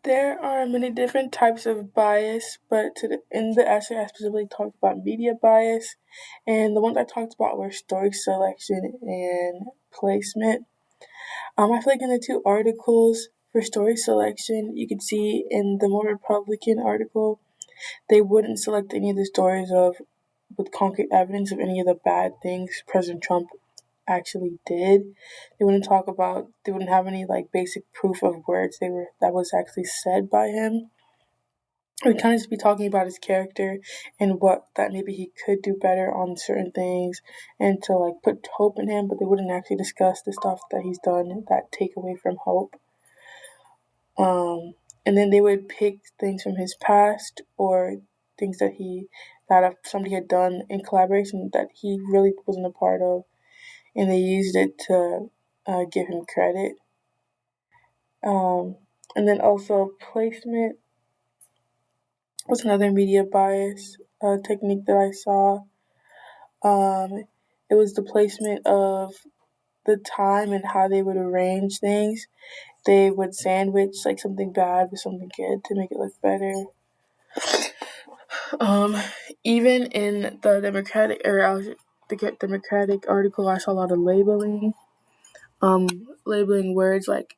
There are many different types of bias, but in the essay I specifically talked about media bias, and the ones I talked about were story selection and placement. I feel like in the two articles for story selection, you could see in the more Republican article, they wouldn't select any of the stories of with concrete evidence of any of the bad things President Trump actually did. They wouldn't have any like basic proof of words that was actually said by him. We'd kind of just be talking about his character and what that maybe he could do better on certain things and to like put hope in him, but they wouldn't actually discuss the stuff that he's done that take away from hope. And then they would pick things from his past or things that if somebody had done in collaboration that he really wasn't a part of, and they used it to give him credit. And then also placement was another media bias technique that I saw. It was the placement of the time and how they would arrange things. They would sandwich like something bad with something good to make it look better. Even in the Democratic article, I saw a lot of labeling. Labeling words like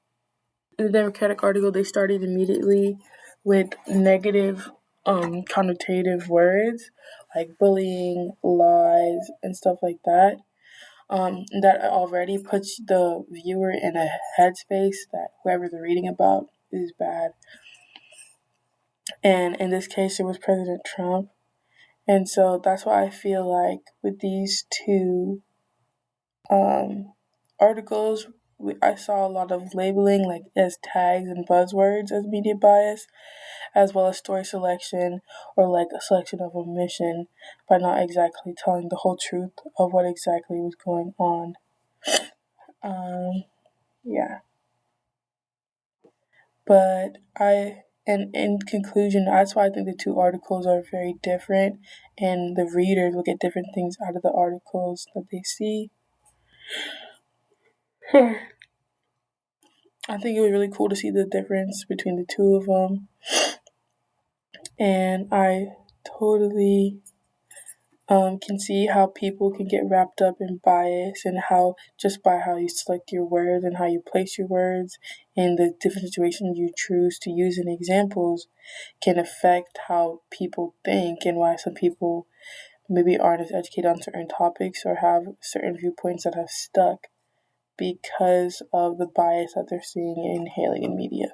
in the Democratic article, they started immediately with negative, connotative words like bullying, lies, and stuff like that. That already puts the viewer in a headspace that whoever they're reading about is bad. And in this case, it was President Trump. And so that's why I feel like with these two articles, I saw a lot of labeling like as tags and buzzwords as media bias, as well as story selection or like a selection of omission by not exactly telling the whole truth of what exactly was going on. Yeah. But and in conclusion, that's why I think the two articles are very different, and the readers will get different things out of the articles that they see. I think it was really cool to see the difference between the two of them, and I totally can see how people can get wrapped up in bias and how just by how you select your words and how you place your words in the different situations you choose to use in examples can affect how people think and why some people maybe aren't as educated on certain topics or have certain viewpoints that have stuck because of the bias that they're seeing and inhaling in media.